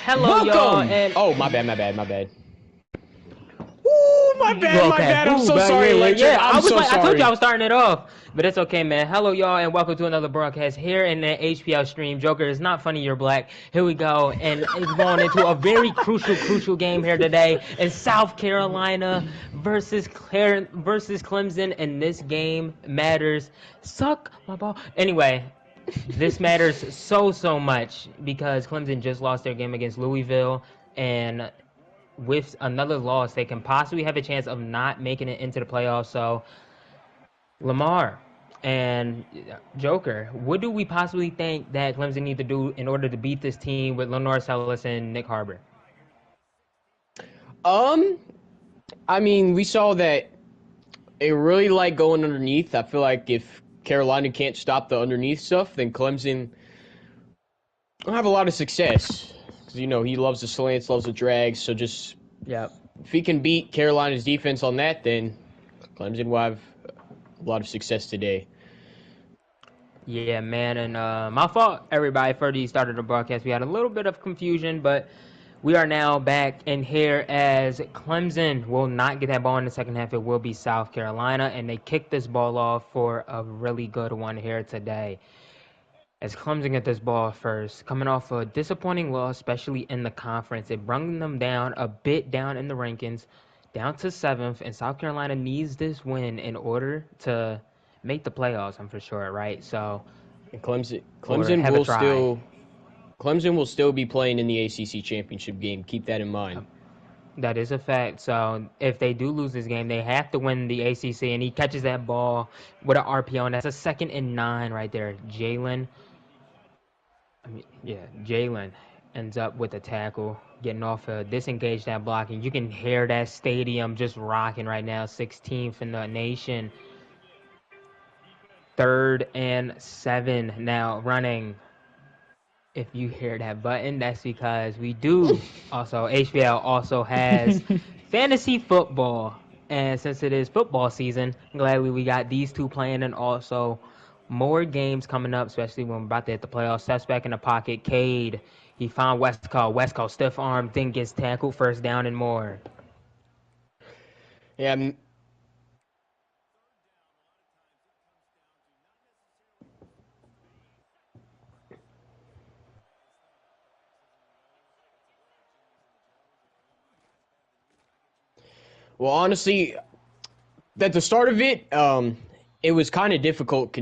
Hello, y'all, Welcome! and Oh, my bad. Ooh, my bad. I'm Ooh, so but sorry, Electric. I I'm was so like, I told you I sorry. was starting it off, but it's okay, man. Hello, y'all, and welcome to another broadcast here in the HPL stream. Joker, it's not funny, you're black. Here we go, and it's going into a very crucial game here today in South Carolina versus Clemson, and this game matters. Suck my ball. Anyway. This matters so much because Clemson just lost their game against Louisville, and with another loss, they can possibly have a chance of not making it into the playoffs. So, Lamar and Joker, what do we possibly think that Clemson need to do in order to beat this team with Lenore Ellis and Nick Harbor? Um, I mean, we saw that it really like going underneath. I feel like if Carolina can't stop the underneath stuff, then Clemson will have a lot of success. Because, he loves the slants, loves the drags. So just, Yep. if he can beat Carolina's defense on that, then Clemson will have a lot of success today. Yeah, man, and my fault, everybody, for the start of the broadcast. We had a little bit of confusion, but we are now back in here as Clemson will not get that ball in the second half. It will be South Carolina, and they kicked this ball off for a really good one here today. As Clemson get this ball first, coming off a disappointing loss, especially in the conference, it brought them down a bit down in the rankings, down to 7th, and South Carolina needs this win in order to make the playoffs, I'm for sure, right? So, And Clemson, or Clemson have a will try. still Clemson will still be playing in the ACC championship game. Keep that in mind. That is a fact. So if they do lose this game, they have to win the ACC. And he catches that ball with an RPO, and that's a 2nd and 9 right there. Jalen ends up with a tackle, getting off a disengage that block, and you can hear that stadium just rocking right now. 16th in the nation. 3rd and 7 now running. If you hear that button, that's because we do also, HPL also has fantasy football. And since it is football season, gladly we got these two playing, and also more games coming up, especially when we're about to hit the playoffs. Steps back in the pocket. Cade, he found Westcott stiff arm, then gets tackled, first down and more. Yeah. Well, honestly, at the start of it, it was kind of difficult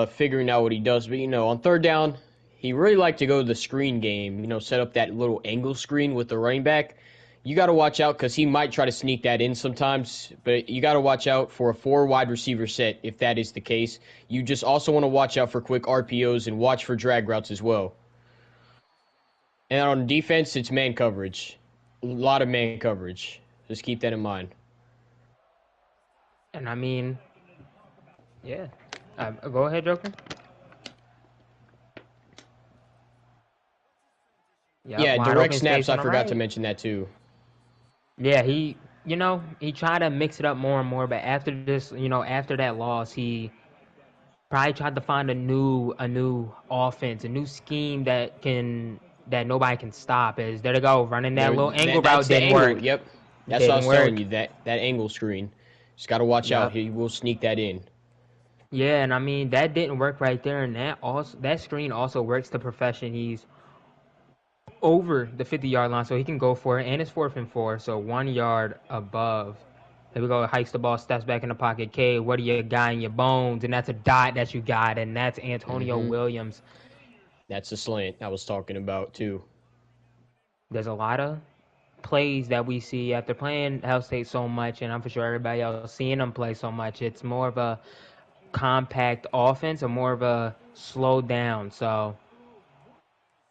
figuring out what he does. But on 3rd down, he really liked to go to the screen game. Set up that little angle screen with the running back. You got to watch out because he might try to sneak that in sometimes. But you got to watch out for a 4 wide receiver set if that is the case. You just also want to watch out for quick RPOs and watch for drag routes as well. And on defense, it's man coverage. A lot of man coverage. Just keep that in mind. And I mean, yeah. Go ahead, Joker. Yep, Yeah, wide direct open space snaps, I on the forgot to right. mention that too. Yeah, he tried to mix it up more and more, but after this, after that loss, he probably tried to find a new offense, a new scheme that nobody can stop. Is there to go running that little angle route That's the didn't angle. work. Yep. That's what I Didn't was telling work. you, that angle screen. Just got to watch out. Yep. He will sneak that in. Yeah, and I mean that didn't work right there, and that screen also works to perfection. He's over the 50-yard line, so he can go for it, and it's 4th and 4, so 1 yard above. Here we go, hikes the ball, steps back in the pocket. K, what do you got in your bones? And that's a dot that you got, and that's Antonio Williams. That's the slant I was talking about too. There's a lot of plays that we see after playing Hell State so much, and I'm for sure everybody else seeing them play so much. It's more of a compact offense or more of a slow down. So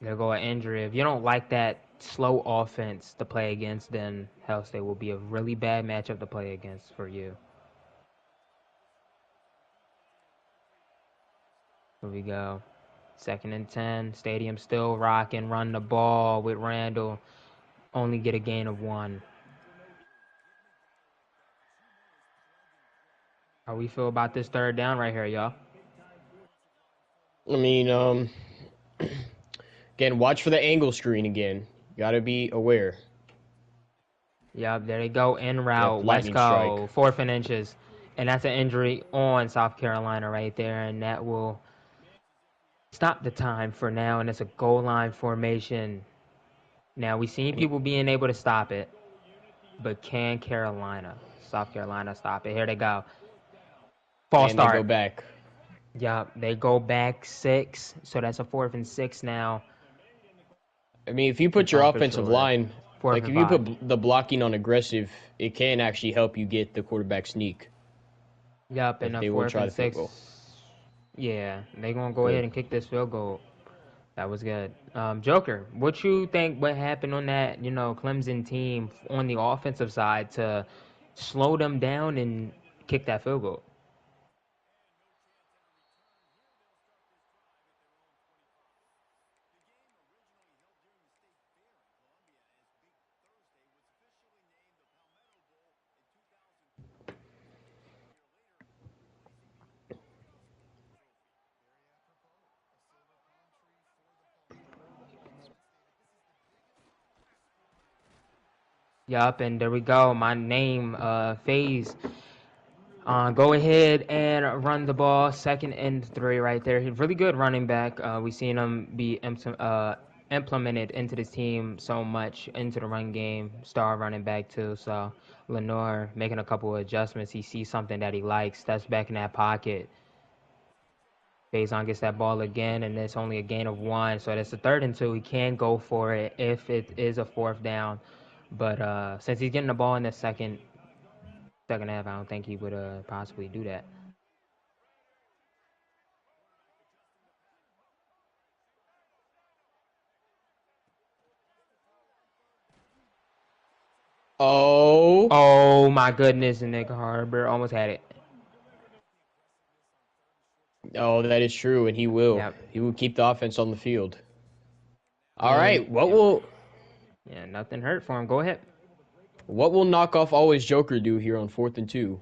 there go an injury. If you don't like that slow offense to play against, then Hell State will be a really bad matchup to play against for you. Here we go. 2nd and 10. Stadium still rocking. Run the ball with Randall. Only get a gain of 1. How we feel about this 3rd down right here, y'all? I mean, again, watch for the angle screen again. You Gotta be aware. Yep, there they go. En Yep, route. Let's lightning strike. go. 4th and inches. And that's an injury on South Carolina right there. And that will stop the time for now. And it's a goal line formation. Now, we've seen people being able to stop it. But can South Carolina stop it? Here they go. False And they go start. back. Yep, they go back 6. So that's a 4th and 6 now. I mean, if you put your Confirm for offensive sure. line, Fourth like and if you five. put the blocking on aggressive, it can actually help you get the quarterback sneak Yep, and if a they will fourth try and the field six. goal. Yeah, they gonna go Good. ahead and kick this field goal. That was good. Joker, what you think? What happened on that? Clemson team on the offensive side to slow them down and kick that field goal. Yup, and there we go. My name, Phase. Go ahead and run the ball. 2nd and 3 right there. He's really good running back. We've seen him be implemented into this team so much into the run game. Star running back too. So Lenore making a couple of adjustments. He sees something that he likes. Steps back in that pocket. Faison gets that ball again, and it's only a gain of 1. So that's a 3rd and 2. He can go for it if it is a 4th down. But since he's getting the ball in the second half, I don't think he would possibly do that. Oh, Oh my goodness, and Nick Harbor almost had it. oh, that is true, and he will. Yep. He will keep the offense on the field. All And right, what yep. will Yeah, nothing hurt for him. Go ahead. what will knockoff always Joker do here on 4th and 2?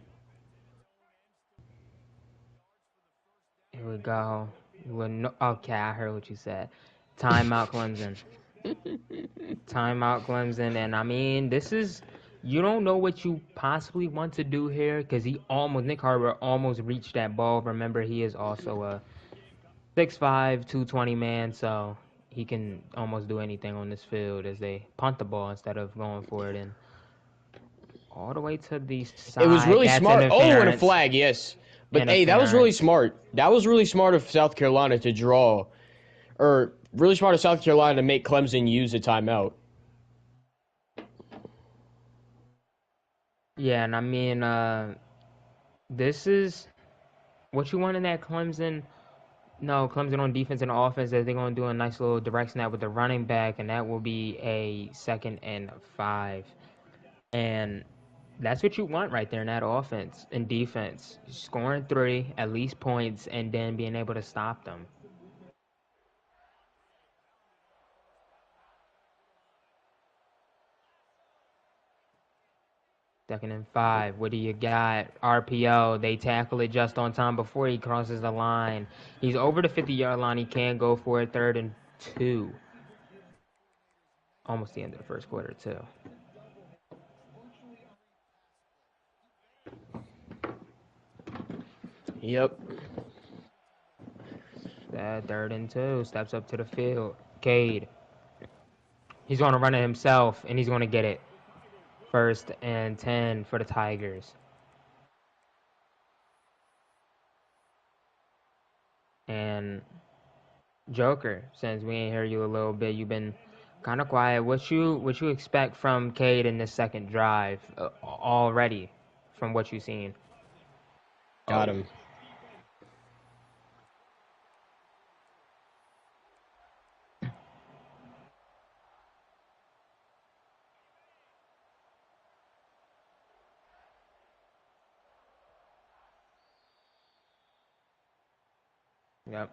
Here we go. Okay, I heard what you said. Timeout Clemson. Timeout Clemson. And I mean, this is, you don't know what you possibly want to do here because Nick Harbor almost reached that ball. Remember, he is also a 6'5", 220 man, so he can almost do anything on this field as they punt the ball instead of going for it. And all the way to the It was side. really That's smart. Oh, and a interference. flag, yes. But hey, that was really Interference. smart. That was really smart of South Carolina to draw, or really smart of South Carolina to make Clemson use a timeout. Yeah, and I mean, this is what you want in that Clemson. No, Clemson on defense and offense that they're going to do a nice little direct snap with the running back, and that will be a 2nd and 5. And that's what you want right there in that offense and defense. Scoring 3, at least points, and then being able to stop them. 2nd and 5. What do you got? RPO. They tackle it just on time before he crosses the line. He's over the 50-yard line. He can go for it. 3rd and 2. Almost the end of the first quarter, too. Yep. That 3rd and 2. Steps up to the field. Cade. He's going to run it himself, and he's going to get it. 1st and 10 for the Tigers. And Joker, since we ain't hear you a little bit, you've been kind of quiet. What you expect from Cade in this second drive already, from what you've seen? Got Oh, him. yep,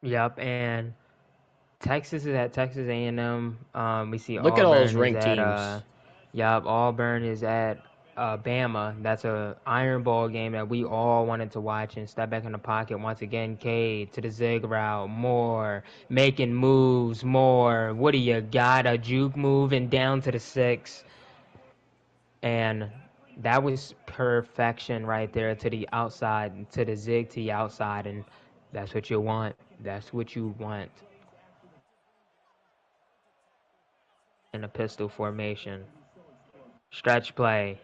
yep. And Texas is at Texas A&M. We see Look at all those Auburn is ranked at teams. yup, Auburn is at Bama. That's a Iron Bowl game that we all wanted to watch and step back in the pocket once again. Cade to the zig route, more making moves, more. What do you got? A juke move and down to the 6, and that was perfection right there to the outside, to the zig to the outside, and that's what you want. That's what you want in a pistol formation. Stretch play.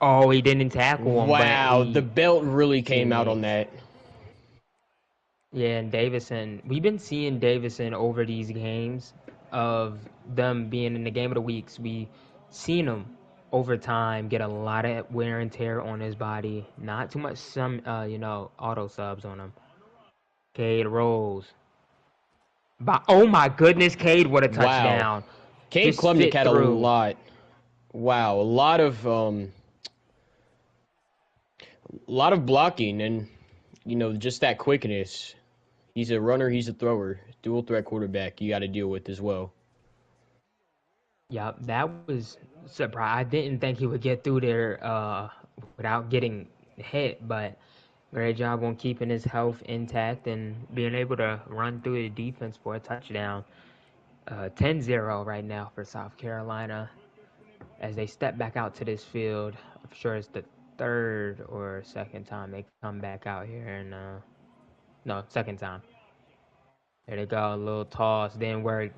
Oh, he didn't tackle him, but Wow, the he belt really came out on teammates. that. Yeah, and Davison. We've been seeing Davison over these games of them being in the game of the weeks. We seen him over time get a lot of wear and tear on his body. Not too much auto subs on him. Cade rolls. But oh my goodness, Cade, what a Wow. touchdown. Cade Just Klubnik fit had a through. lot. Wow, a lot of blocking and just that quickness. He's a runner, he's a thrower. Dual threat quarterback you got to deal with as well. Yeah, that was surprise. I didn't think he would get through there without getting hit, but great job on keeping his health intact and being able to run through the defense for a touchdown. 10-0 right now for South Carolina as they step back out to this field. I'm sure it's the third or second time they come back out here, and no, second time. There they go, a little toss, didn't work.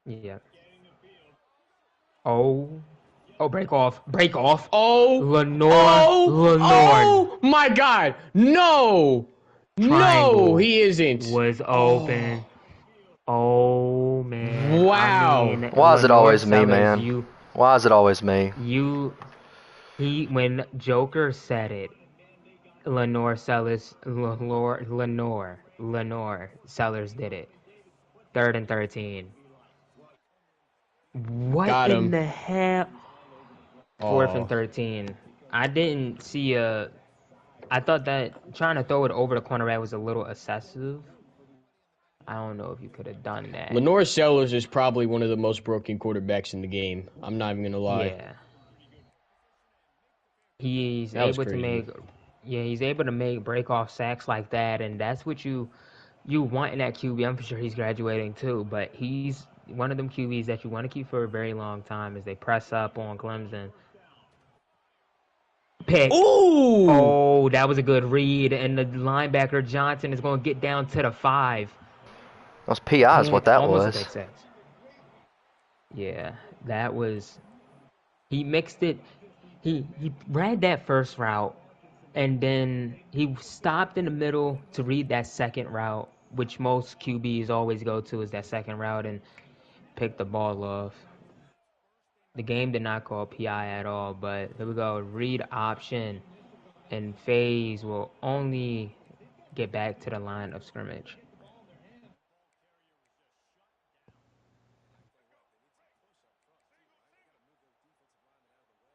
Yeah. Oh, oh, break off, break off. Oh, Lenore. oh my God! No, no, Triangle he isn't. was Oh, open. Oh man, I wow. mean Why is it Lenore always me, Sellers, man? Why is it always me? he when Joker said it, Lenore Sellers did it. 3rd and 13. What Got in him. the hell? Fourth and Oh, 13. I didn't see a. I thought that trying to throw it over the cornerback was a little excessive. I don't know if you could have done that. Lenore Sellers is probably one of the most broken quarterbacks in the game. I'm not even gonna lie. Yeah, he's That was able to crazy. make. Yeah, he's able to make break off sacks like that, and that's what you want in that QB. I'm sure he's graduating too, but he's one of them QBs that you want to keep for a very long time as they press up on Clemson. Pick. Ooh! Oh, that was a good read, and the linebacker Johnson is going to get down to the 5. Those PIs, what Pick, that almost a was. pick 6. Yeah, that was. He mixed it. He read that first route, and then he stopped in the middle to read that second route, which most QBs always go to is that second route, and pick the ball off. The game did not call PI at all, but here we go. Read option, and phase will only get back to the line of scrimmage.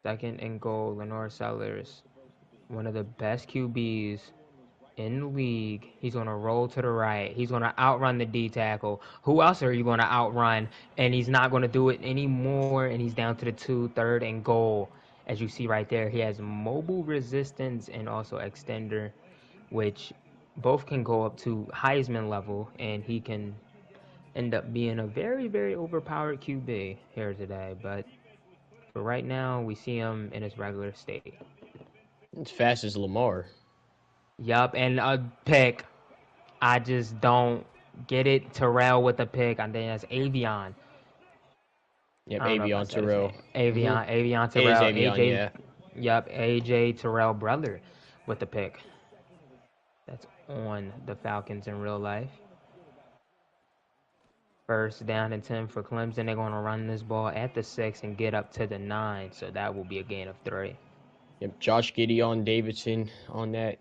Second and goal, Lenore Sellers, one of the best QBs in the league. He's going to roll to the right. He's going to outrun the D tackle. Who else are you going to outrun? And he's not going to do it anymore. And he's down to the 2, 3rd and goal. As you see right there, he has mobile resistance and also extender, which both can go up to Heisman level. And he can end up being a very, very overpowered QB here today. But for right now, we see him in his regular state. As fast as Lamar. Yup, and a pick. I just don't get it. Terrell with the pick. I think that's Avion. Yep, I don't know if I Avion said his Terrell. name. Mm-hmm. Avion It is Terrell. Avion, AJ. yeah. Yup, AJ Terrell brother with the pick. That's on the Falcons in real life. First down and 10 for Clemson. They're going to run this ball at the 6 and get up to the 9. So that will be a gain of 3. Yep, Josh Gideon Davidson on that.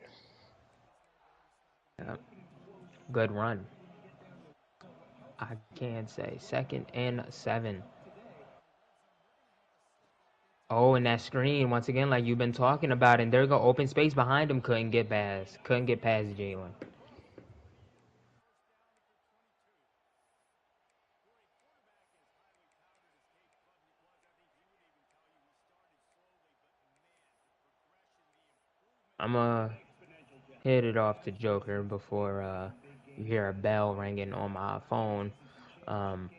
Yep. Good run. I can say. 2nd and 7. Oh, and that screen once again, like you've been talking about, and there go open space behind him. Couldn't get past Jalen. I'm gonna hit it off to Joker before you hear a bell ringing on my phone. Um,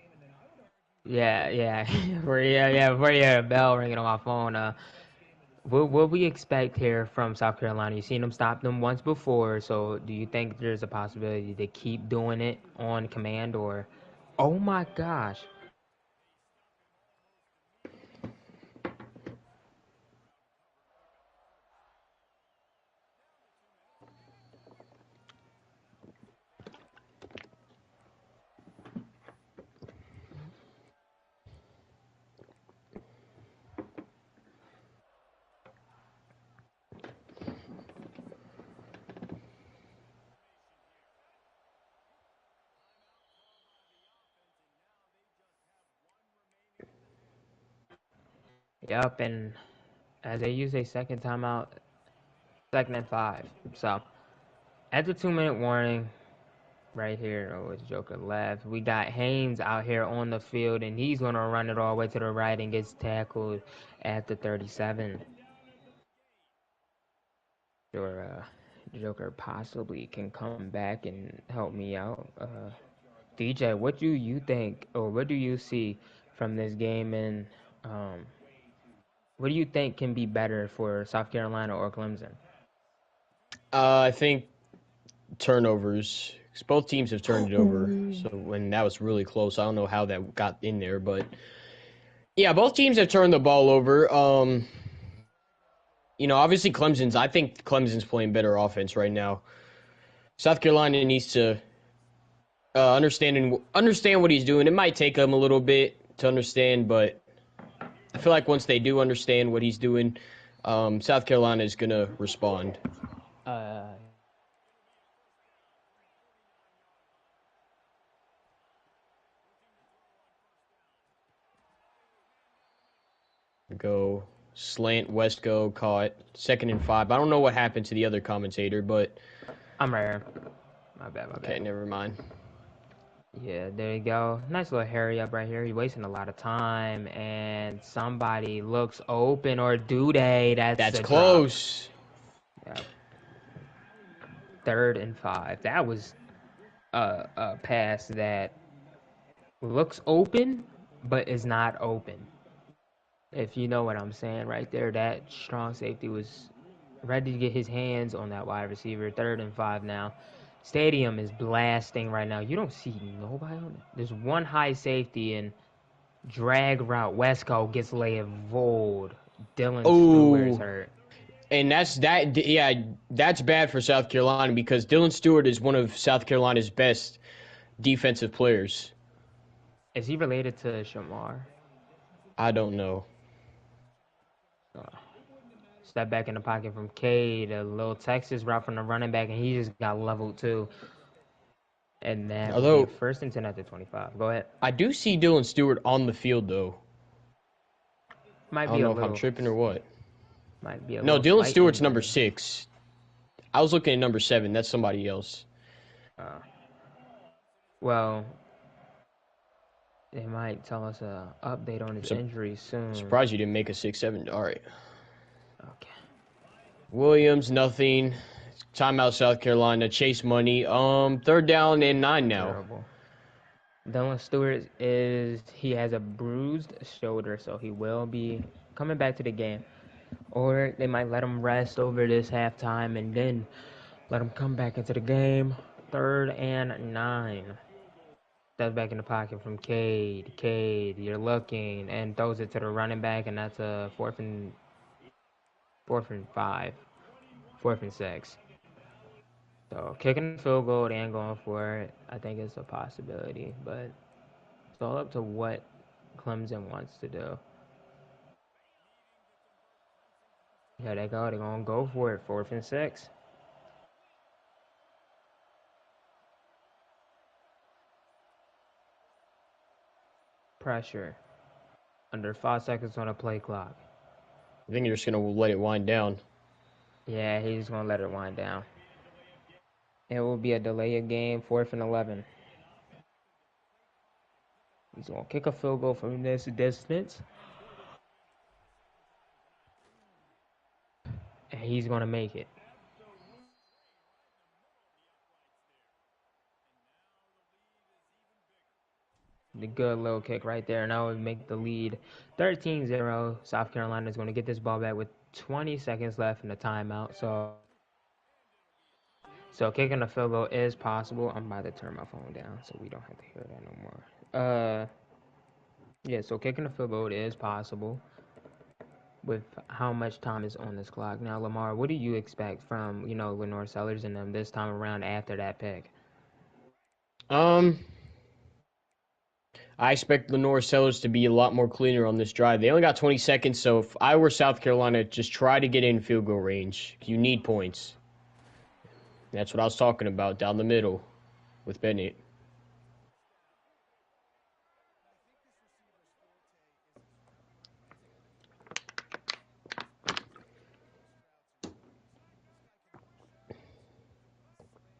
yeah, yeah, before you hear a bell ringing on my phone. What we expect here from South Carolina? You've seen them stop them once before, so do you think there's a possibility to keep doing it on command, or? Oh my gosh! Yep, and as they use a second timeout, 2nd and 5. So at the 2-minute warning, right here, oh, it's Joker left. We got Haynes out here on the field, and he's gonna run it all the way to the right and gets tackled at the 37. Sure, Joker possibly can come back and help me out. DJ, what do you think, or what do you see from this game, and um, what do you think can be better for South Carolina or Clemson? I think turnovers. 'Cause both teams have turned it over. So when that was really close, I don't know how that got in there, but yeah, both teams have turned the ball over. Obviously Clemson's. I think Clemson's playing better offense right now. South Carolina needs to understand what he's doing. It might take him a little bit to understand, but I feel like once they do understand what he's doing, South Carolina is gonna respond. Uh, Go slant Westco caught 2nd and 5. I don't know what happened to the other commentator, but I'm right here. My bad, my okay, bad. never mind. Yeah, there you go. Nice little hurry up right here. You're wasting a lot of time, and somebody looks open, or do they? That's That's a drop. close. Yeah. 3rd and 5. That was a pass that looks open, but is not open. If you know what I'm saying right there, that strong safety was ready to get his hands on that wide receiver. 3rd and 5 now. Stadium is blasting right now. You don't see nobody on it. There's one high safety and drag route. Westco gets laid void. Dylan Stewart's Oh, hurt. and that's bad for South Carolina because Dylan Stewart is one of South Carolina's best defensive players. Is he related to Shamar? I don't know. Uh, Step back in the pocket from Cade. A little Texas route from the running back, and he just got leveled too. And that will be a Although 1st and 10 at the 25. Go ahead. I do see Dylan Stewart on the field though. Might I be don't a know if I'm little. tripping or what. Might be a No, little Dylan slight Stewart's number injury. 6. I was looking at number 7. That's somebody else. Uh, well, they might tell us a update on his Sup- injury soon. Surprised you didn't make a 6-7. All right. Okay. Williams, nothing. Timeout, South Carolina. Chase Money. 3rd down and 9 now. Terrible. Dylan Stewart he has a bruised shoulder, so he will be coming back to the game. Or they might let him rest over this halftime and then let him come back into the game. 3rd and 9. Steps back in the pocket from Cade. Cade, you're looking, and throws it to the running back, and that's a fourth and 5, 4th and 6. So kicking the field goal and going for it, I think it's a possibility, but it's all up to what Clemson wants to do. Yeah, they go. They're gonna go for it. 4th and 6. Pressure. Under 5 seconds on the play clock. I think you're just gonna let it wind down. Yeah, he's gonna let it wind down. It will be a delay of game, 4th and 11. He's gonna kick a field goal from this distance, and he's gonna make it. The good little kick right there. Now we make the lead 13-0. South Carolina is going to get this ball back with 20 seconds left in the timeout. So kicking a field goal is possible. I'm about to turn my phone down so we don't have to hear that no more. Yeah, so kicking a field goal is possible with how much time is on this clock. Now, Lamar, what do you expect from, Lenore Sellers and them this time around after that pick? I expect Lenore Sellers to be a lot more cleaner on this drive. They only got 20 seconds, so if I were South Carolina, just try to get in field goal range. You need points. That's what I was talking about down the middle with Bennett.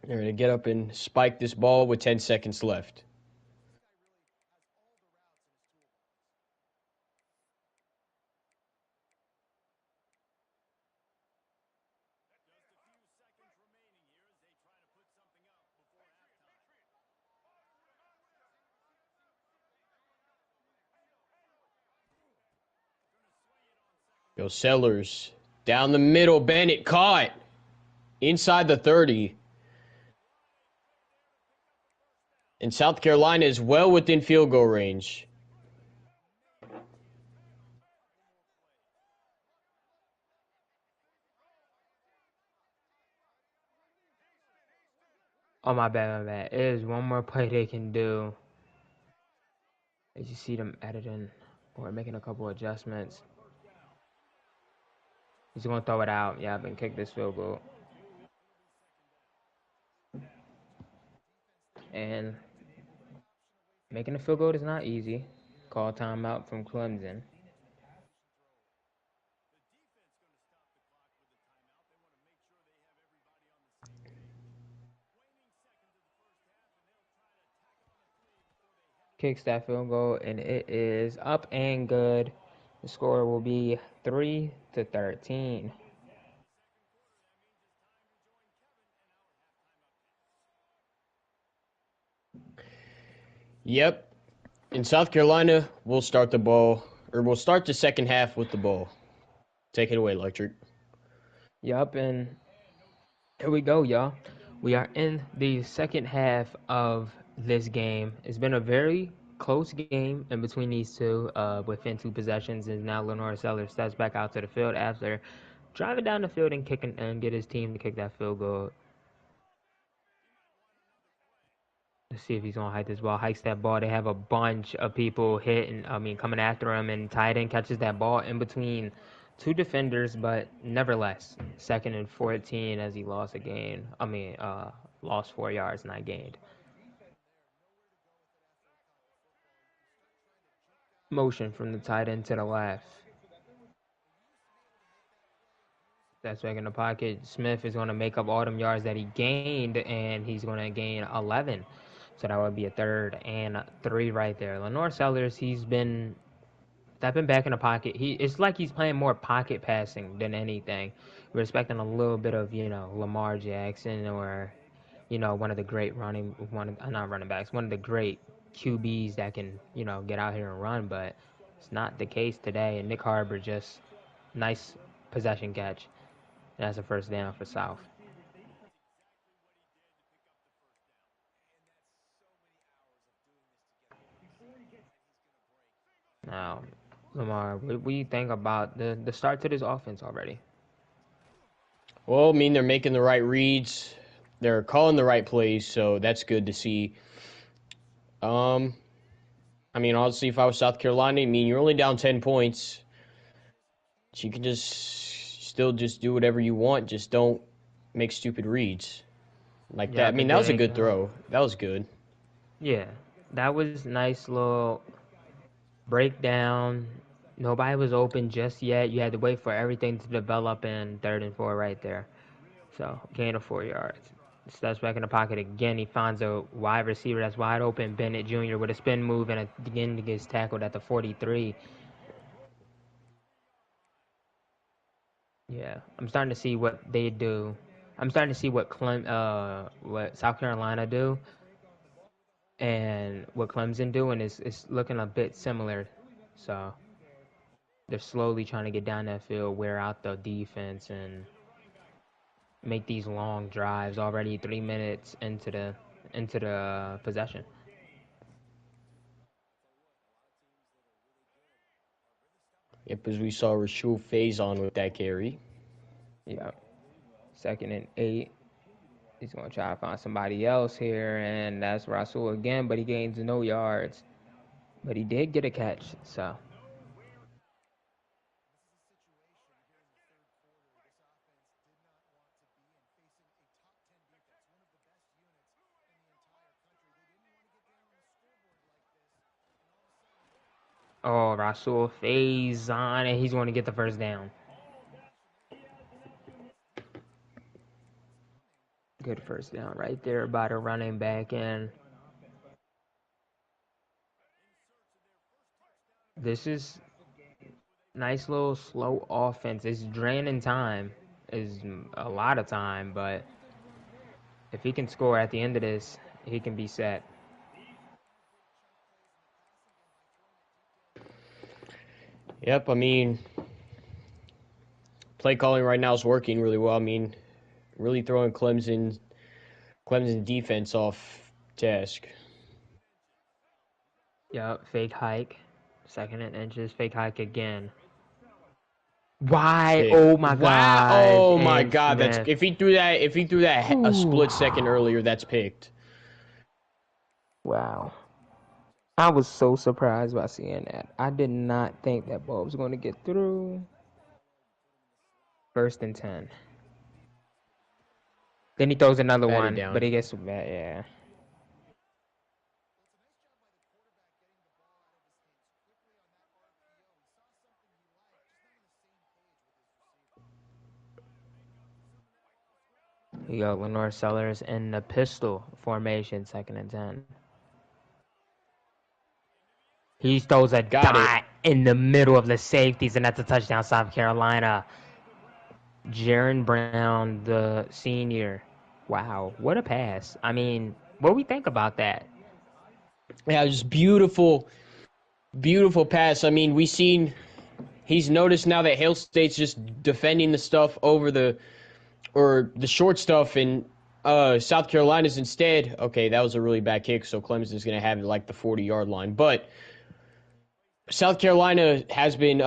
They're going to get up and spike this ball with 10 seconds left. Go Sellers. Down the middle, Bennett caught. Inside the 30. And South Carolina is well within field goal range. Oh, my bad. There's one more play they can do. As you see them editing or making a couple adjustments. He's going to throw it out. Yeah, I've been kicked this field goal. And making a field goal is not easy. Call timeout from Clemson. Kicks that field goal, and it is up and good. The score will be 3-13. Yep. In South Carolina, we'll start we'll start the second half with the ball. Take it away, Electric. Yup, and here we go, y'all. We are in the second half of this game. It's been a very close game in between these two, within 2 possessions, and now Lenore Sellers steps back out to the field after driving down the field and kicking and get his team to kick that field goal. Let's see if he's gonna hike this ball. Hikes that ball. They have a bunch of people coming after him, and tight end catches that ball in between 2 defenders, but nevertheless, 2nd and 14 as he lost a gain. Lost 4 yards, not gained. Motion from the tight end to the left. That's back in the pocket. Smith is gonna make up all them yards that he gained, and he's gonna gain 11. So that would be a 3rd and 3 right there. Lenore Sellers, he's been stepping back in the pocket. It's like he's playing more pocket passing than anything. We're expecting a little bit of, Lamar Jackson or, one of the great not running backs, one of the great QBs that can, get out here and run, but it's not the case today. And Nick Harbor just nice possession catch. And that's a 1st down for South. Now, Lamar, what do you think about the start to this offense already? Well, I mean, they're making the right reads. They're calling the right plays, so that's good to see. Honestly, if I was South Carolina, you're only down 10 points. So you can still do whatever you want. Just don't make stupid reads like that. That was a good throw. That was good. Yeah, that was nice little breakdown. Nobody was open just yet. You had to wait for everything to develop in 3rd and 4 right there. So gain of 4 yards. Steps back in the pocket again. He finds a wide receiver that's wide open. Bennett Jr. with a spin move and again gets tackled at the 43. Yeah, I'm starting to see what they do. I'm starting to see what South Carolina do and what Clemson do, and it's looking a bit similar. So they're slowly trying to get down that field, wear out the defense, and make these long drives. Already 3 minutes into the possession. Yep, as we saw Rashul Faison with that carry. Yeah, 2nd and 8. He's gonna try to find somebody else here, and that's Rasul again, but he gains no yards. But he did get a catch, so. Oh, Rasul Faison, and he's going to get the first down. Good first down right there by the running back, and this is nice little slow offense. It's draining time, is a lot of time, but if he can score at the end of this, he can be set. Yep, I mean, play calling right now is working really well. I mean, really throwing Clemson defense off task. Yep, fake hike. 2nd and inches, fake hike again. Why? Pick. Oh my Wow! God! Oh my And God! That's Smith. if he threw that a split second earlier, that's picked. Wow. I was so surprised by seeing that. I did not think that ball was going to get through. 1st and 10. Then he throws another Batted one, down. but he gets bad. Yeah. You got Lenore Sellers in the pistol formation, 2nd and 10. He throws a Got it. dot in the middle of the safeties, and that's a touchdown, South Carolina. Jaron Brown, the senior. Wow, what a pass. I mean, what do we think about that? Yeah, just beautiful pass. I mean, he's noticed now that Hail State's just defending the stuff over the short stuff, and South Carolina's instead. Okay, that was a really bad kick, so Clemson's gonna have it like the 40-yard line. But South Carolina has been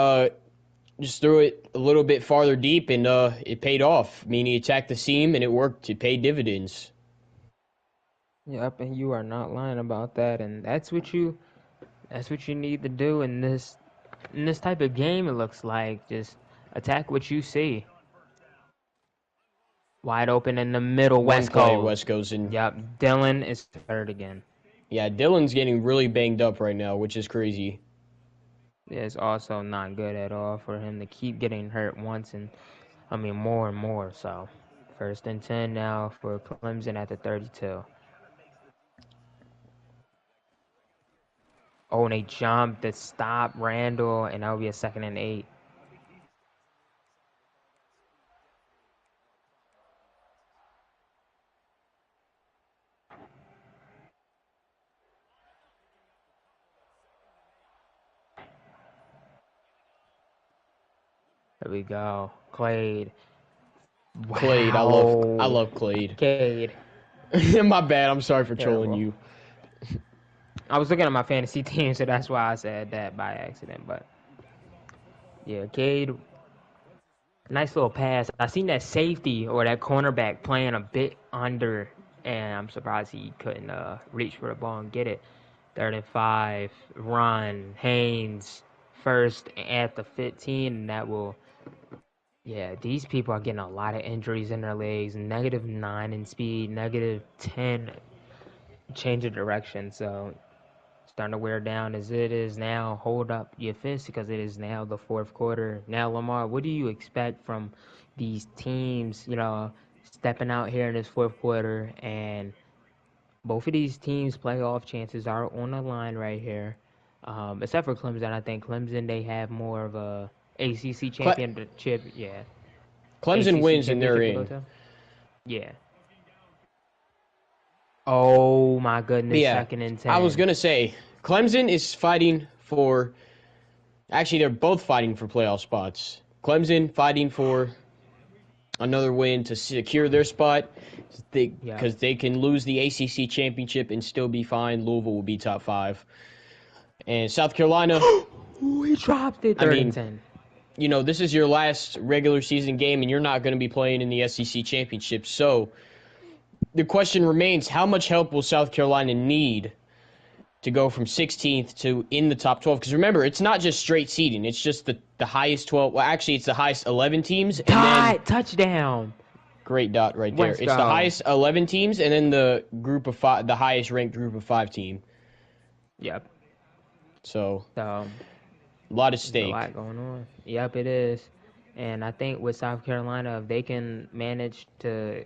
just threw it a little bit farther deep, and it paid off. I mean, he attacked the seam, and it worked. It paid dividends. Yep, and you are not lying about that, and that's what you need to do in this type of game. It looks like just attack what you see. Wide open in the middle, One West play, Coast. West goes in. Yep, Dylan is hurt again. Yeah, Dylan's getting really banged up right now, which is crazy. It's also not good at all for him to keep getting hurt once, and I mean more and more. So, 1st and 10 now for Clemson at the 32. Oh, and they jumped to stop Randall, and that'll be a 2nd and 8. There we go. Clade. Wow. Clade, I love Clade. Cade. My bad. I'm sorry for trolling Terrible. you. I was looking at my fantasy team, so that's why I said that by accident. But yeah, Cade, nice little pass. I seen that safety or that cornerback playing a bit under, and I'm surprised he couldn't reach for the ball and get it. 3rd and 5, run, Haynes, first at the 15, and that will. Yeah, these people are getting a lot of injuries in their legs. -9 in speed, -10 change of direction. So starting to wear down as it is now. Hold up your fist because it is now the fourth quarter. Now, Lamar, what do you expect from these teams, stepping out here in this fourth quarter? And both of these teams' playoff chances are on the line right here. Except for Clemson. I think Clemson, they have more of a ACC Cle- championship. Yeah. Clemson ACC wins and they're championship to go in. to. Yeah. Oh my But goodness, yeah, second and I was 10. gonna say Clemson is fighting for. Actually, they're both fighting for playoff spots. Clemson fighting for another win to secure their spot, Yep. because they can lose the ACC championship and still be fine. Louisville will be top 5, and South Carolina. Ooh, he dropped it. I Third and mean, 10. this is your last regular season game, and you're not going to be playing in the SEC championship. So the question remains: how much help will South Carolina need to go from 16th to in the top 12? Because remember, it's not just straight seeding; it's just the highest 12. Well, actually, it's the highest 11 teams, and then Touchdown. great dot right there. Let's It's the go. highest 11 teams, and then the group of 5, the highest ranked group of 5 team. Yep. So So a lot at there's a lot stake. going on. Yep, it is. And I think with South Carolina, if they can manage to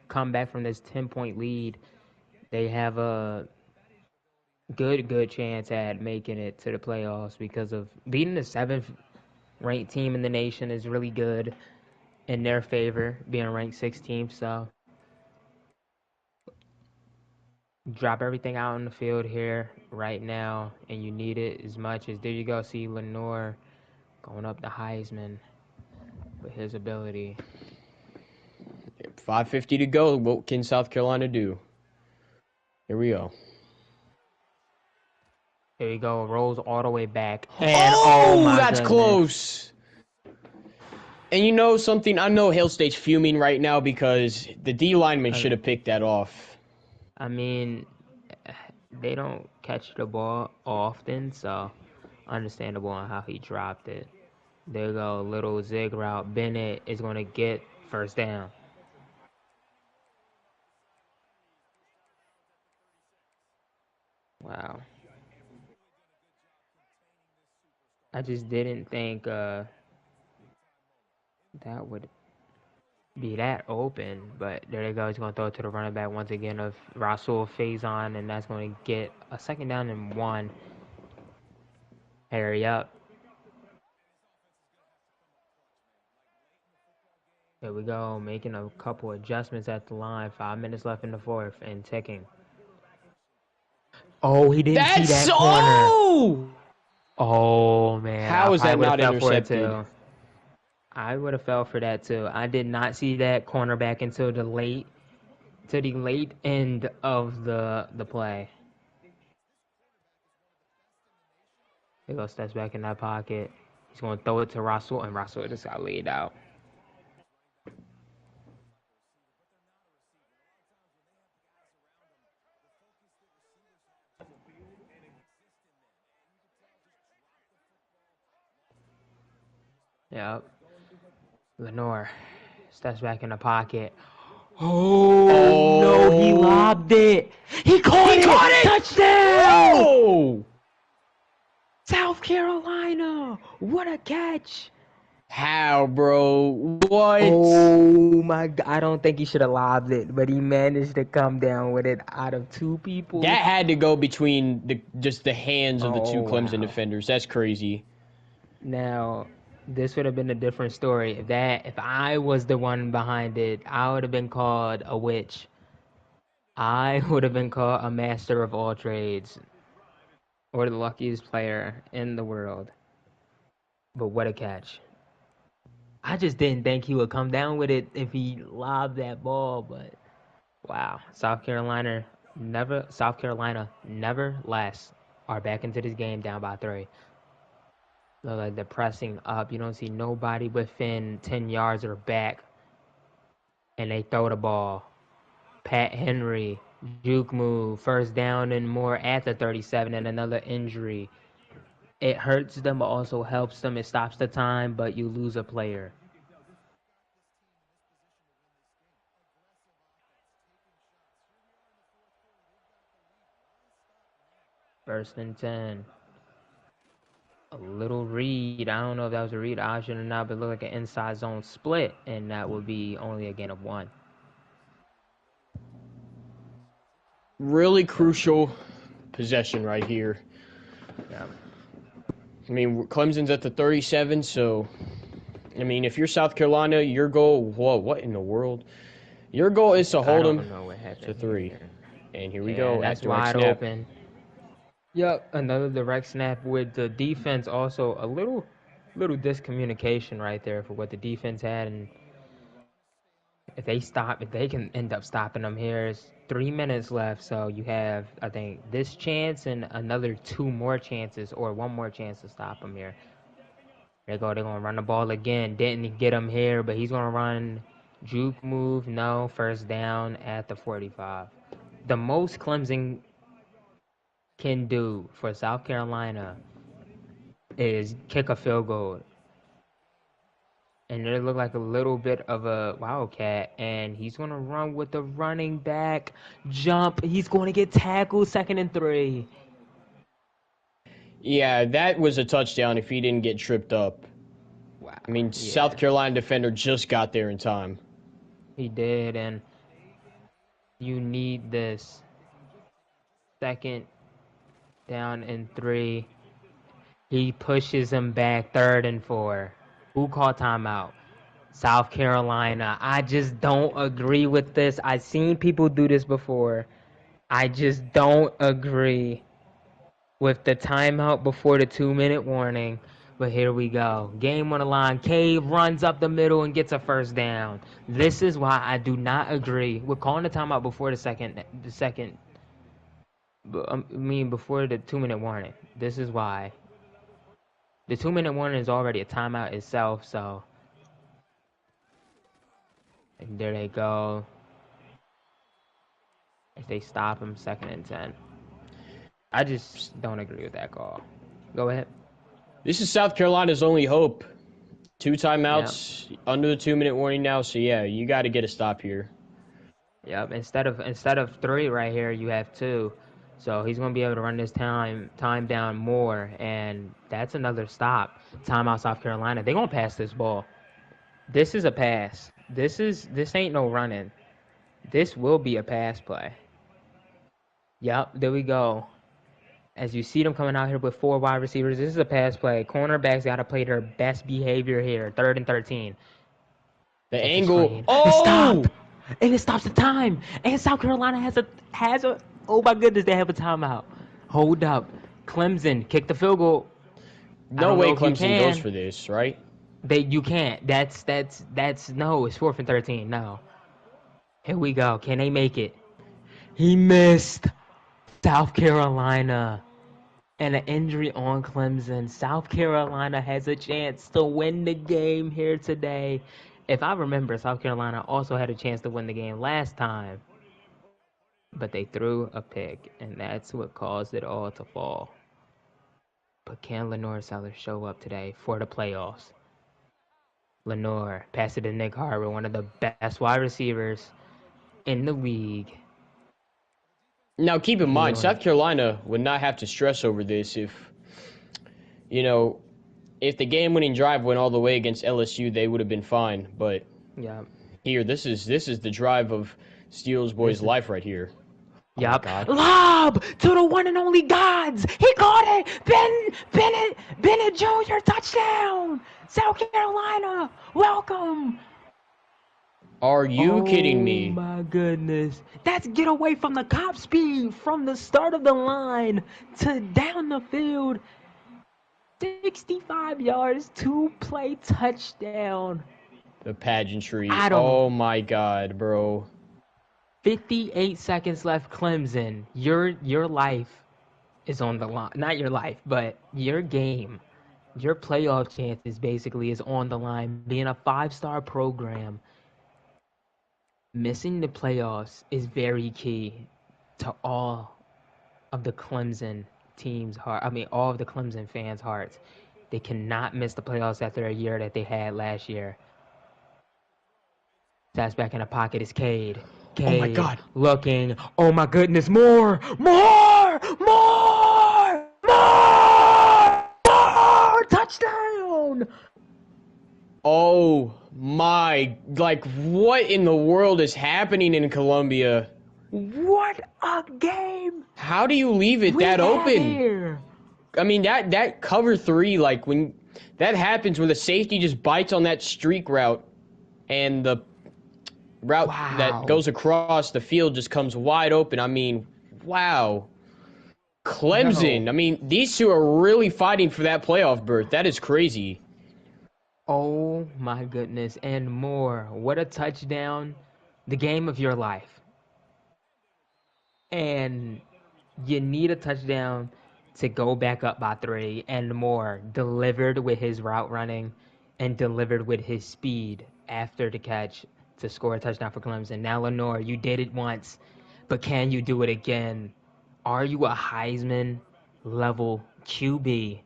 come back from this 10-point lead, they have a good chance at making it to the playoffs because of beating the seventh ranked team in the nation is really good in their favor, being ranked 16th. So drop everything out on the field here right now, and you need it as much as there you go. See Lenore going up the Heisman with his ability. 5:50 to go. What can South Carolina do? Here we go. There you go. Rolls all the way back. And oh my That's goodness. close. And you know something? I know Hail State's fuming right now because the D lineman should have picked that off. I mean, they don't catch the ball often, so understandable on how he dropped it. There you go. Little zig route. Bennett is going to get first down. Wow. I just didn't think that would be that open, but there they go. He's going to throw it to the running back once again of Rasul Faison, and that's going to get a second down and 1. Hurry up. There we go. Making a couple adjustments at the line. 5 minutes left in the fourth and ticking. Oh, he didn't see that corner. Oh, man. How is that not fell for it intercepted? too. I would have fell for that too. I did not see that cornerback until the late end of the play. He goes steps back in that pocket. He's going to throw it to Russell, and Russell just got laid out. Yep. Lenore steps back in the pocket. Oh, no, he lobbed it. He caught it. Touchdown. Oh! South Carolina. What a catch. How, bro? What? Oh, my God. I don't think he should have lobbed it, but he managed to come down with it out of 2 people. That had to go between just the hands of the 2 Clemson wow. defenders. That's crazy. Now, this would have been a different story. If I was the one behind it, I would have been called a witch. I would have been called a master of all trades or the luckiest player in the world. But what a catch. I just didn't think he would come down with it if he lobbed that ball, but wow. South Carolina nevertheless are back into this game down by 3. Look like they're pressing up. You don't see nobody within 10 yards or back. And they throw the ball. Pat Henry, juke move, first down and more at the 37, and another injury. It hurts them, but also helps them. It stops the time, but you lose a player. First and 10. A little read. I don't know if that was a read option or not, but it looked like an inside zone split, and that would be only a gain of 1. Really crucial possession right here. Yeah. I mean, Clemson's at the 37, so I mean, if you're South Carolina, your goal, whoa, what in the world? Your goal is to hold them I don't know what happened to 3. here. And here we Yeah, go at that's direct wide snap. open. Yep, another direct snap with the defense also a little discommunication right there for what the defense had, and if they can end up stopping them here. It's 3 minutes left, so you have, I think, this chance and another 2 more chances or 1 more chance to stop them here. They're going to run the ball again. Didn't get him here, but he's going to run juke move. No, first down at the 45. The most Clemson can do for South Carolina is kick a field goal. And it looked like a little bit of a wildcat, and he's going to run with the running back jump. He's going to get tackled, 2nd and 3. Yeah, that was a touchdown if he didn't get tripped up. Wow. I mean, Yeah, South Carolina defender just got there in time. he did, and you need this 2nd down and 3. He pushes him back, 3rd and 4. Who called timeout? South Carolina. I just don't agree with this. I've seen people do this before. I just don't agree with the timeout before the 2-minute warning. But here we go. Game on the line. Cave runs up the middle and gets a first down. This is why I do not agree with calling the timeout before before the 2-minute warning. This is why. The 2-minute warning is already a timeout itself, so. And there they go. If they stop him, 2nd and 10. I just don't agree with that call. Go ahead. This is South Carolina's only hope. 2 timeouts under the 2-minute warning now, so yeah, you got to get a stop here. Yep. Instead of 3 right here, you have 2. So he's going to be able to run this time down more, and that's another stop. Timeout, South Carolina. They're going to pass this ball. This is a pass. This ain't no running. This will be a pass play. Yep, there we go. As you see them coming out here with 4 wide receivers, this is a pass play. Cornerbacks got to play their best behavior here. 3rd and 13. The That's angle. It stopped. And it stops the time. And South Carolina has a. Oh my goodness, they have a timeout. Hold up. Clemson kick the field goal. No way Clemson goes for this, right? You can't. That's no. It's 4th and 13. No. Here we go. Can they make it? He missed. South Carolina. And an injury on Clemson. South Carolina has a chance to win the game here today. If I remember, South Carolina also had a chance to win the game last time. But they threw a pick, and that's what caused it all to fall. But can Lenore Sellers show up today for the playoffs? Lenore, pass it to Nick Harper, one of the best wide receivers in the league. Now, keep in mind, South Carolina would not have to stress over this if the game-winning drive went all the way against LSU, they would have been fine. But here, this is the drive of Steele's boy's life right here. Yep. Lob to the one and only Gods. He caught it. Bennett Jr. touchdown. South Carolina, welcome. Are you kidding me? Oh my goodness. That's get away from the cop speed from the start of the line to down the field. 65 yards, 2-play touchdown. The pageantry. Oh my God, bro. 58 seconds left, Clemson. Your life is on the line. Not your life, but your game. Your playoff chances basically is on the line. Being a 5-star program, missing the playoffs is very key to all of the Clemson team's heart. I mean, all of the Clemson fans' hearts. They cannot miss the playoffs after a year that they had last year. That's back in the pocket is Cade. Oh my God. Looking. Oh my goodness. More! Oh my, like what in the world is happening in Colombia? What a game How do you leave it we that have open? here. I mean that cover three, like when that happens when the safety just bites on that streak route and the route that Wow. goes across the field just comes wide open. I mean, wow. Yo. Clemson. I mean, these two are really fighting for that playoff berth. That is crazy. Oh my goodness. And more. What a touchdown. The game of your life. And you need a touchdown to go back up by 3 and more. Delivered with his route running and delivered with his speed after the catch to score a touchdown for Clemson. Now, Lenore, you did it once, but can you do it again? Are you a Heisman level QB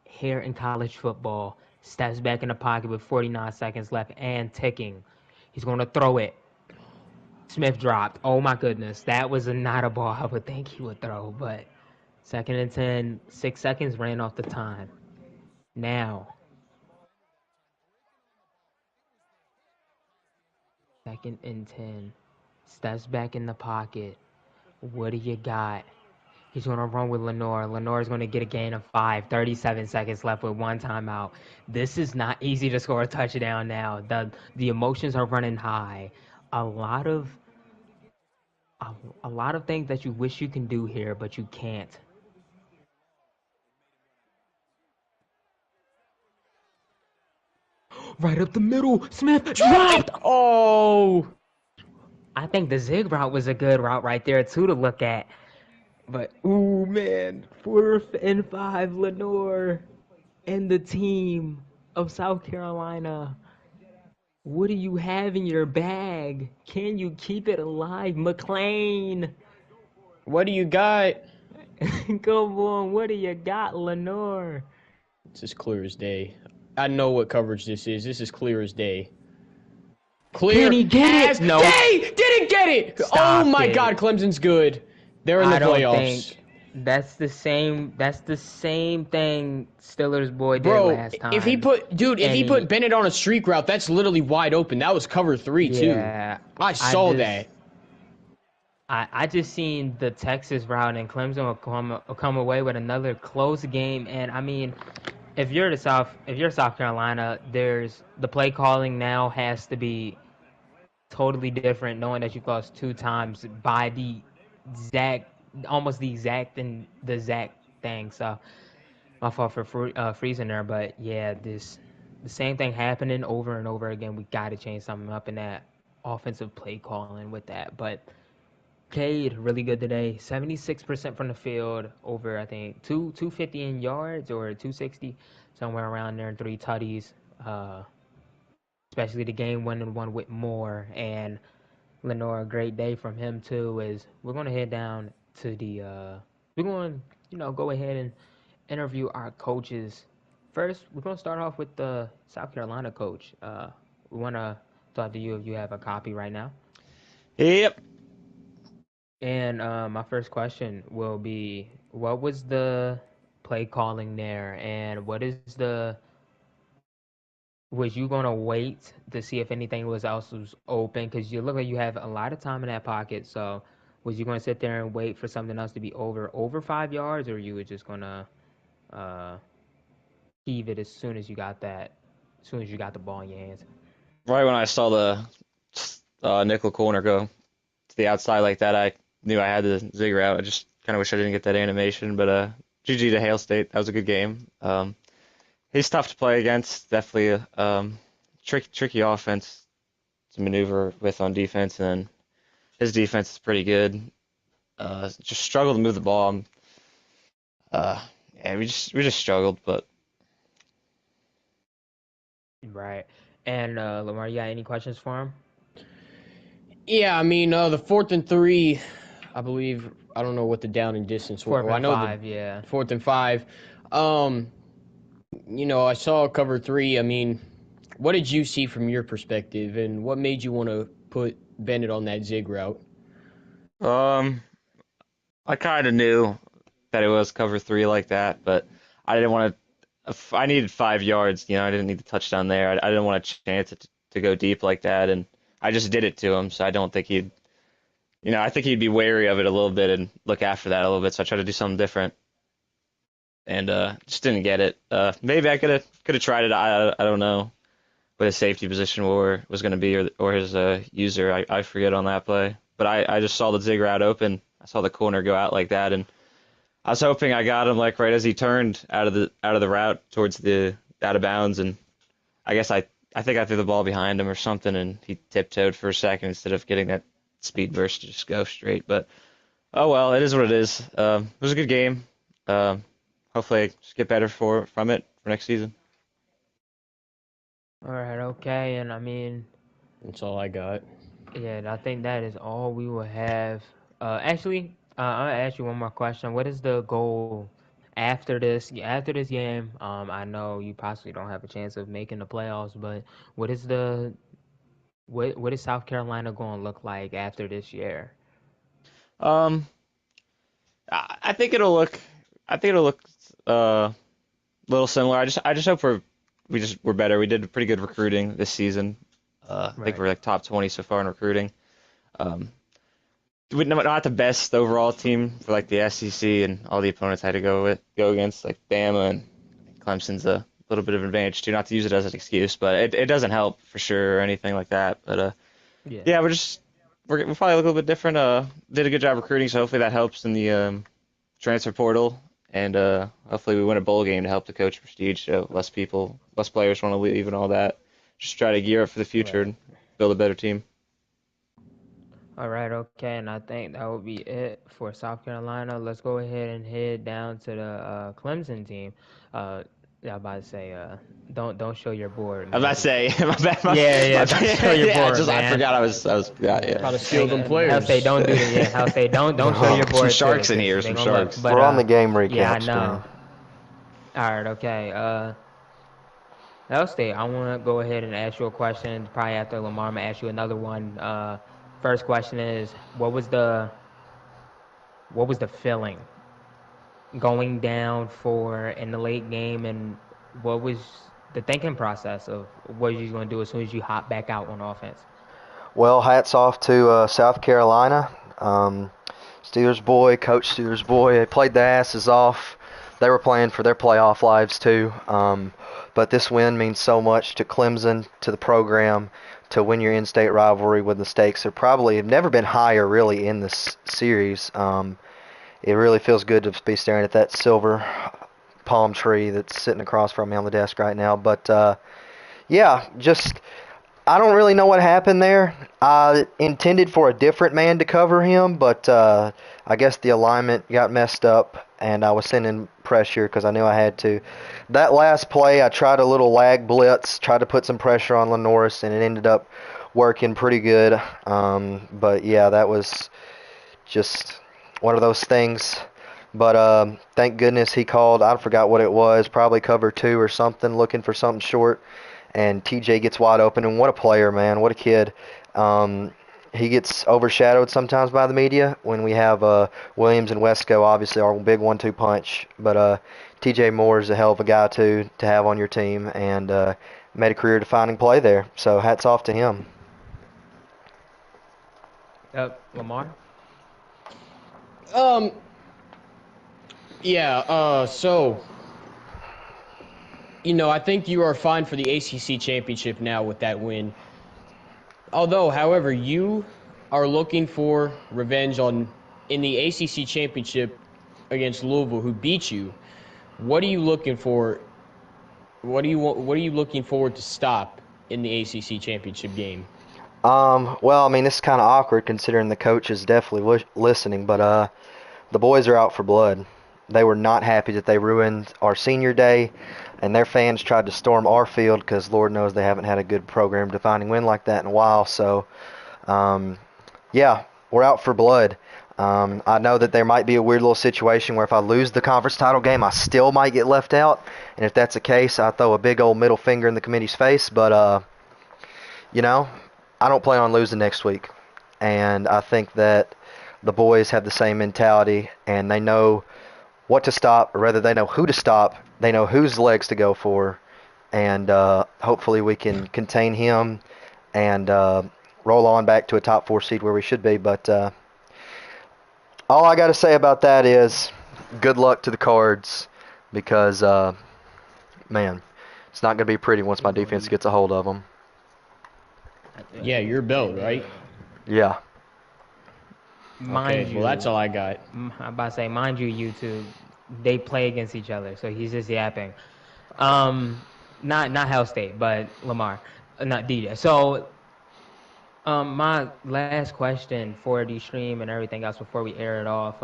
here in college football? Steps back in the pocket with 49 seconds left and ticking. He's going to throw it. Smith dropped. Oh my goodness. That was not a ball I would think he would throw, but 2nd and 10, 6 seconds ran off the time. Now, 2nd and 10. Steps back in the pocket. What do you got? He's going to run with Lenore. Lenore's going to get a gain of 5. 37 seconds left with one timeout. This is not easy to score a touchdown now. The emotions are running high. A lot of a lot of things that you wish you can do here, but you can't. Right up the middle. Smith dropped. Oh, I think the zig route was a good route right there too to look at. But ooh man, 4th and 5, Lenore and the team of South Carolina. What do you have in your bag? Can you keep it alive, McLean? what do you got? Come on, what do you got, Lenore? This is clear as day. I know what coverage this is. This is clear as day. Clear Can he get as it? No. day! Didn't get it! Oh Stop my it. god, Clemson's good. They're in the I don't playoffs. think that's the same. That's the same thing Stiller's boy did Bro, last if he time. put Bennett on a streak route, that's literally wide open. That was cover 3 too. Yeah, I I saw just that. I just seen the Texas route and Clemson will come away with another close game. And I mean, if you're South Carolina, there's the play calling now has to be totally different, knowing that you've lost 2 times by the exact, almost the exact thing. So my fault for freezing there, but yeah, the same thing happening over and over again. We got to change something up in that offensive play calling with that. But Cade really good today. 76% from the field, over I think 250 in yards or 260, somewhere around there, and 3 tutties. Especially the game winning one with more, and Lenore, a great day from him too. Is we're gonna head down to the we're going go ahead and interview our coaches. First, we're gonna start off with the South Carolina coach. We wanna talk to you if you have a copy right now. Yep. And my first question will be, what was the play calling there, and was you gonna wait to see if anything was open? Because you look like you have a lot of time in that pocket. So, was you gonna sit there and wait for something else to be over 5 yards, or you were just gonna uh, heave it as soon as you got the ball in your hands? Right when I saw the nickel corner go to the outside like that, I knew I had the zig route. I just kind of wish I didn't get that animation, but GG to Hail State. That was a good game. He's tough to play against. Definitely a tricky offense to maneuver with on defense, and then his defense is pretty good. Just struggled to move the ball. Yeah, we just struggled, but Right. And Lamar, you got any questions for him? Yeah, I mean, the 4th and 3, I believe. I don't know what the down and distance was. 4th I and know 5, the yeah. 4th and 5. I saw cover 3. I mean, what did you see from your perspective, and what made you want to put Bennett on that zig route? um, I kind of knew that it was cover 3 like that, but I didn't want to I needed 5 yards. I didn't need the touchdown there. I didn't want to chance it to go deep like that, and I just did it to him. So I don't think he'd. I think he'd be wary of it a little bit and look after that a little bit. So I tried to do something different, and just didn't get it. Maybe I could have tried it. I don't know what his safety position was going to be, or his user. I forget on that play, but I just saw the zig route open. I saw the corner go out like that, and I was hoping I got him like right as he turned out of the route towards the out of bounds, and I guess I think I threw the ball behind him or something, and he tiptoed for a second instead of getting that speed burst to just go straight. But oh well, it is what it is. It was a good game. Hopefully, I just get better from it for next season. All right, okay, and I mean, That's all I got. yeah, I think that is all we will have. Actually, I'll ask you one more question. What is the goal after this? After this game, I know you possibly don't have a chance of making the playoffs, but what is the what is South Carolina going to look like after this year? Um, I think it'll look. I think it'll look a little similar. I just hope we're better. We did pretty good recruiting this season. I think Right. we're like top 20 so far in recruiting. Um, we're not the best overall team for like the SEC and all the opponents I had to go against, like Bama and Clemson's a little bit of an advantage too. Not to use it as an excuse, but it doesn't help for sure or anything like that. But Yeah. yeah, we'll probably look a little bit different. Did a good job recruiting, so hopefully that helps in the transfer portal, and hopefully we win a bowl game to help the coach prestige. So less players want to leave and all that. Just try to gear up for the future Right. and build a better team. All right, okay, and I think that would be it for South Carolina. Let's go ahead and head down to the Clemson team. Yeah, I'm about to say, don't show your board, I was about to man. say, my bad, Yeah, yeah, don't show your yeah, board, I man. forgot Try yeah. to steal them I'll players. say don't do that. Yeah, I'll say don't show your Some board too, sharks in 'cause here, they some gonna look. sharks. But We're on the game yeah, I recap know. screen. All right, okay. Stay. I want to go ahead and ask you a question. Probably after Lamar, I'm gonna ask you another one. First question is, what was the feeling going down for in the late game, and what was the thinking process of what you're going to do as soon as you hop back out on offense? Well, hats off to South Carolina. Um, Steelers boy, Coach Steelers boy. They played their asses off. They were playing for their playoff lives too. But this win means so much to Clemson, to the program, to win your in-state rivalry when the stakes are probably have never been higher really in this series. It really feels good to be staring at that silver palm tree that's sitting across from me on the desk right now. But yeah, just I don't really know what happened there. I intended for a different man to cover him, but I guess the alignment got messed up, and I was sending pressure because I knew I had to. That last play, I tried a little lag blitz, tried to put some pressure on Lenoris, and it ended up working pretty good. But yeah, that was just one of those things. But thank goodness he called. I forgot what it was, probably cover two or something, looking for something short. And TJ gets wide open, and what a player, man! What a kid. He gets overshadowed sometimes by the media when we have Williams and Wesco, obviously our big 1-2 punch. But TJ Moore is a hell of a guy to have on your team, and made a career-defining play there. So hats off to him. Lamar. Um, yeah, so, I think you are fine for the ACC championship now with that win. Although, however, you are looking for revenge in the ACC championship against Louisville, who beat you. What are you looking for? What are you looking forward to stop in the ACC championship game? Well, I mean, this is kind of awkward considering the coach is definitely listening, but the boys are out for blood. They were not happy that they ruined our senior day, and their fans tried to storm our field because Lord knows they haven't had a good program-defining win like that in a while. So, yeah, we're out for blood. I know that there might be a weird little situation where if I lose the conference title game, I still might get left out. And if that's the case, I throw a big old middle finger in the committee's face. But, you know, I don't plan on losing next week. And I think that the boys have the same mentality, and they know what to stop, or rather they know who to stop They know whose legs to go for, and hopefully we can contain him and roll on back to a top 4 seed where we should be. But all I got to say about that is good luck to the Cards because, man, it's not going to be pretty once my defense gets a hold of them. Yeah, your belt, right? Yeah. Mind Okay, you, well, that's all I got. I'm about to say, mind you, YouTube, they play against each other, so he's just yapping. Um, not Hell State, but Lamar, not DJ. So, my last question for the stream and everything else before we air it off,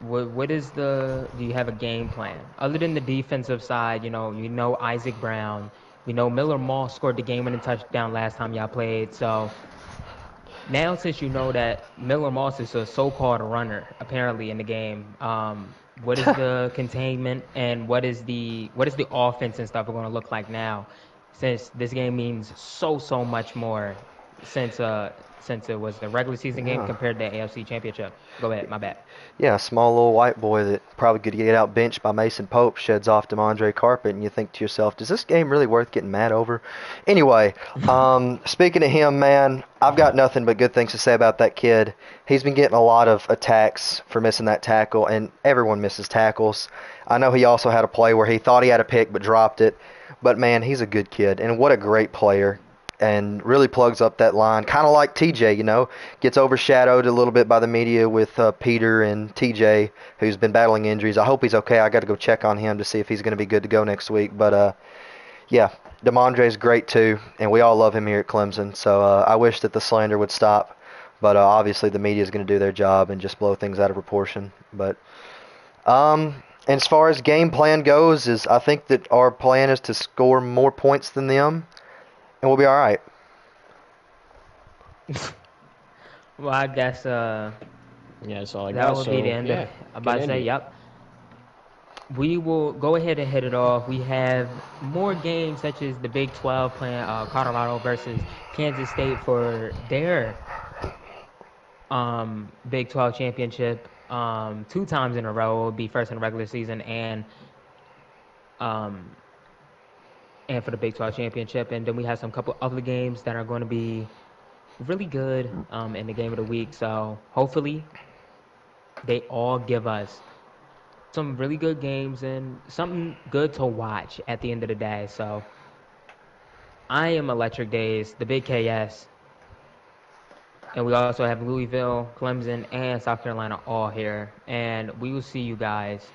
what is do you have a game plan other than the defensive side? You know Isaac Brown, we know Miller Moss scored the game-winning touchdown last time y'all played, so. Now, since you know that Miller Moss is a so-called runner, apparently in the game, what is the containment and what is the offense and stuff are going to look like now? Since this game means so much more since it was the regular season game Yeah. compared to the AFC Championship. Go ahead, my bad. Yeah, a small little white boy that probably could get out benched by Mason Pope sheds off Demondre Carpet, and you think to yourself, does this game really worth getting mad over? Anyway, speaking of him, man, I've got nothing but good things to say about that kid. He's been getting a lot of attacks for missing that tackle, and everyone misses tackles. I know he also had a play where he thought he had a pick but dropped it, but man, he's a good kid, and what a great player. And really plugs up that line, kind of like TJ, gets overshadowed a little bit by the media with Peter and TJ, who's been battling injuries. I hope he's okay. I got to go check on him to see if he's going to be good to go next week. But yeah, Demondre's great too, and we all love him here at Clemson. So I wish that the slander would stop, but obviously the media is going to do their job and just blow things out of proportion. But and as far as game plan goes, is I think that our plan is to score more points than them, and we'll be all right. Well, I guess Yeah, that's all I that got. would be the So, end of yeah, it. I'm about can to end say, it. yep. We will go ahead and hit it off. We have more games such as the Big 12 playing Colorado versus Kansas State for their Big 12 championship 2 times in a row. It will be first in the regular season um, and for the Big 12 championship. And then we have some couple other games that are going to be really good in the game of the week. So hopefully they all give us some really good games and something good to watch at the end of the day. So I am Electric Days, the Big KS, and we also have Louisville, Clemson, and South Carolina all here. And we will see you guys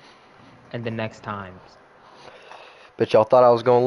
in the next times. But y'all thought I was going to